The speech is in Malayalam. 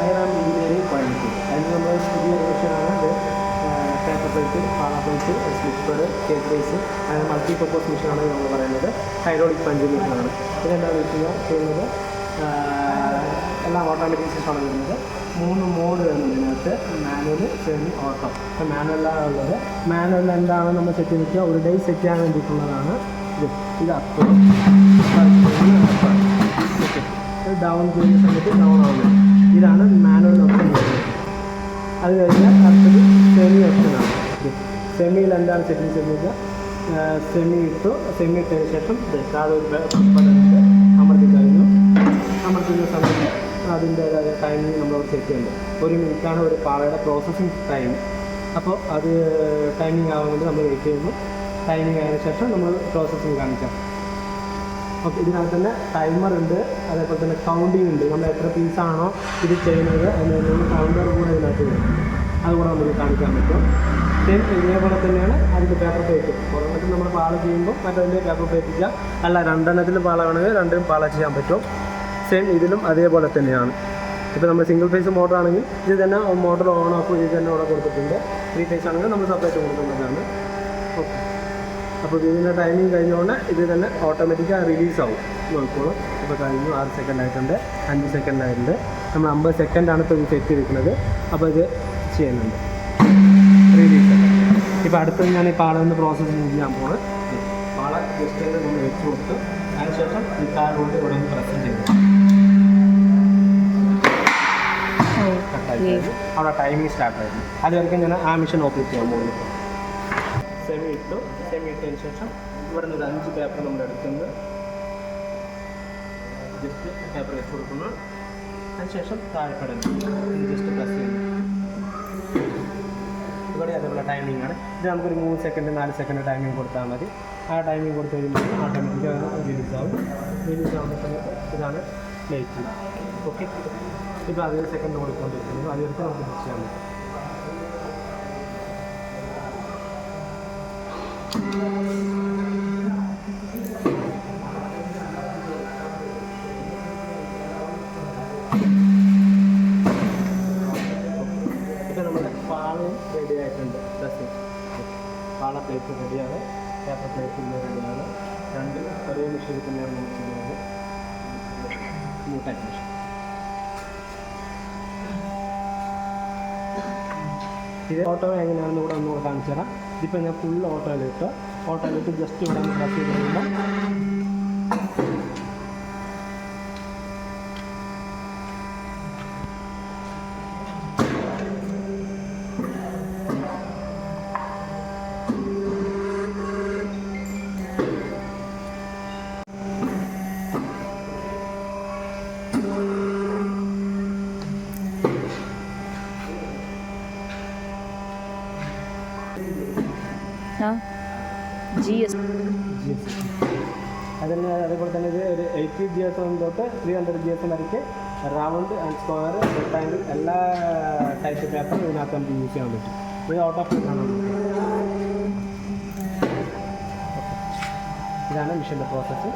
ഹൈറാം എഞ്ചിനീയറിംഗ് കോയമ്പത്തൂർ. അതിന് നമ്മൾ പുതിയ റിവിഷനാണ് ഇത്. പേപ്പർ പ്ലേറ്റ്, പാള പ്ലേറ്റ്, സ്ലിപ്പർ, കേക്ക് ബേസ്, അങ്ങനെ മൾട്ടി പർപ്പസ് മെഷീനാണ് നമ്മൾ പറയുന്നത്. ഹൈഡ്രോളിക് പഞ്ചിങ് മെഷീനാണ്. ഇതെന്താണെന്ന് വെച്ച് കഴിഞ്ഞാൽ ചെയ്യുന്നത് എല്ലാം ഓട്ടോമാറ്റിക് സിസ്റ്റമാണ് വരുന്നത്. 3 മോഡ് വരുന്നുണ്ട് ഇതിനകത്ത്. Manual, semi, auto. ഇപ്പോൾ മാനുവലാണ് ഉള്ളത്. മാനുവൽ എന്താണ് നമ്മൾ സെറ്റ് ചെയ്ത് വെച്ചാൽ ഒരു ഡേ സെറ്റ് ചെയ്യാൻ വേണ്ടിയിട്ടുള്ളതാണ്. ഇത് അപ്പ് ഓക്കെ, ഡൗൺ ചെയ്യുന്ന സമയത്ത് ഡൗൺ ആവുന്നത്. ഇതാണ് മാനുവൽ ഓപ്ഷൻ വരുന്നത്. അത് കഴിഞ്ഞാൽ അടുത്തത് സെമി ഓപ്ഷനാണ്. സെമിയിൽ എന്താണ് സെറ്റിങ്സ് എന്ന് വെച്ചാൽ സെമി ഇട്ടു. സെമി ഇട്ടതിന് ശേഷം താഴെ ബട്ടണിട്ട് അമർത്തി കഴിഞ്ഞു. അമർത്തുന്ന സമയത്ത് അതിൻ്റേതായ ടൈമിങ് നമ്മളോട് സെറ്റ് ചെയ്യുന്നത്. 1 മിനിറ്റാണ് ഒരു പാളയുടെ പ്രോസസ്സിങ് ടൈം. അപ്പോൾ അത് ടൈമിംഗ് ആവാൻ വേണ്ടി നമ്മൾ വെയിറ്റ് ചെയ്യുന്നു. ടൈമിംഗ് ആയതിനു ശേഷം നമ്മൾ പ്രോസസ്സിങ് കാണിക്കാം. ഓക്കെ, ഇതിനകത്ത് തന്നെ ടൈമർ ഉണ്ട്, അതേപോലെ തന്നെ കൗണ്ടിങ് ഉണ്ട്. നമ്മൾ എത്ര പീസാണോ ഇത് ചെയ്യുന്നത് അതിന് കൗണ്ടർ കൂടെ ഇതിനകത്ത് വരും. അതുകൂടെ നമുക്ക് കാണിക്കാൻ പറ്റും. സെയിം ഇതേപോലെ തന്നെയാണ് അതിൻ്റെ പേപ്പർ പ്ലേറ്റ്. ഒരെണ്ണത്തിൽ നമ്മൾ പാള ചെയ്യുമ്പോൾ മറ്റതിൻ്റെ പേപ്പർ പ്ലേറ്റ് ചെയ്യാം. അല്ല, 2 എണ്ണത്തിൽ പാള വേണമെങ്കിൽ 2 പാള ചെയ്യാൻ പറ്റും. സെയിം ഇതിലും അതേപോലെ തന്നെയാണ്. ഇപ്പോൾ നമ്മൾ സിംഗിൾ ഫേസ് മോട്ടർ ആണെങ്കിൽ ഇത് തന്നെ മോട്ടർ ഓൺ ഓഫ് ഇത് തന്നെ ഇവിടെ കൊടുത്തിട്ടുണ്ട്. 3 ഫേസ് ആണെങ്കിൽ നമ്മൾ സെപ്പറേറ്റ് കൊടുക്കുന്നതാണ്. ഓക്കെ, അപ്പോൾ ഇതിൻ്റെ ടൈമിംഗ് കഴിഞ്ഞുകൊണ്ട് ഇത് തന്നെ ഓട്ടോമാറ്റിക്കായി റിലീസാവും. നോക്കിക്കോളും. ഇപ്പോൾ കഴിഞ്ഞു. 6 സെക്കൻഡ് ആയിട്ടുണ്ട്, 5 സെക്കൻഡ് ആയിട്ടുണ്ട്. നമ്മൾ 50 സെക്കൻഡാണ് ഇപ്പോൾ ഇത് സെറ്റ് ചെയ്തിരിക്കുന്നത്. അപ്പോൾ ഇത് ചെയ്യുന്നുണ്ട് റിലീസ്. ഇപ്പോൾ അടുത്തത് ഞാൻ ഈ പാള ഒന്ന് പ്രോസസ്സിങ് ചെയ്യാൻ പോകുന്നത്. പാള ജസ്റ്റ് നമ്മൾ വെച്ച് കൊടുത്ത് അതിനുശേഷം ഈ കാലുകൊണ്ട് ഇവിടെ ഒന്ന് പ്രസ് ചെയ്തു. കട്ടായി അവിടെ ടൈമിംഗ് സ്റ്റാർട്ടായിരുന്നു. അതുവരെയും ഞാൻ ആ മെഷീൻ ഓപ്പറേറ്റ് ചെയ്യാൻ പോകുന്നു. സെമി ഇട്ടു. സെമി ഇട്ടതിന് ശേഷം ഇവിടെ നിന്ന് ഒരു 5 പേപ്പർ നമ്മൾ എടുക്കുന്നത്. ജസ്റ്റ് പേപ്പർ വെച്ച് കൊടുക്കുന്നു. അതിനുശേഷം താഴെപ്പെടുന്നു. ജസ്റ്റ് പ്രസ് ചെയ്യുന്നു. ഇവിടെ അതേപോലെ ടൈമിംഗ് ആണ്. ഇത് നമുക്കൊരു 3 സെക്കൻഡ് 4 സെക്കൻഡ് ടൈമിംഗ് കൊടുത്താൽ മതി. ആ ടൈമിംഗ് കൊടുത്തു കഴിയുമ്പോൾ ഓട്ടോമാറ്റിക്കായി റിലീസാവും. റിലീസാവുന്ന സമയത്ത് ഇതാണ് പ്ലേറ്റ്. ഓക്കെ, ഇപ്പോൾ 15 സെക്കൻഡ് കൊടുത്തുകൊണ്ടിരിക്കുന്നത്. അതിലേക്ക് നമുക്ക് ഫിക്സ് ചെയ്യാൻ പറ്റും. ഇപ്പോൾ നമ്മുടെ പാളയും റെഡി ആയിട്ടുണ്ട്. പാള പ്ലേറ്റ് റെഡിയാണ്. പേപ്പർ പ്ലേറ്റ് റെഡിയാണ്. 2 ഒരേ മെഷീനിൽ തന്നെയാണ് നമുക്ക് ചെയ്യുന്നത്. Type machine. ഇത് ഓട്ടോ എങ്ങനെയാണെന്ന് ഇവിടെ ഒന്നുകൂടെ കാണിച്ചു തരാം. ഇതിപ്പോൾ ഞാൻ ഫുൾ ഓട്ടോയിലിട്ട് ജസ്റ്റ് ഇവിടെ ഒന്ന് പ്രസ് ചെയ്ത് കഴിയുമ്പോൾ GS അതേപോലെ തന്നെ ഇത് ഒരു 80 GS തൊട്ട് 300 GS വരയ്ക്ക് റൗണ്ട് ആൻഡ് സ്ക്വയർ റെക്ടാങ്കിൾ എല്ലാ ടൈപ്പ് പേപ്പറും ഇതിനകത്ത് നമുക്ക് യൂസ് ചെയ്യാൻ പറ്റും. ഇത് ഔട്ട് ഓഫ് ആണ്. ഇതാണ് മെഷീൻ്റെ പ്രോസസ്സ്.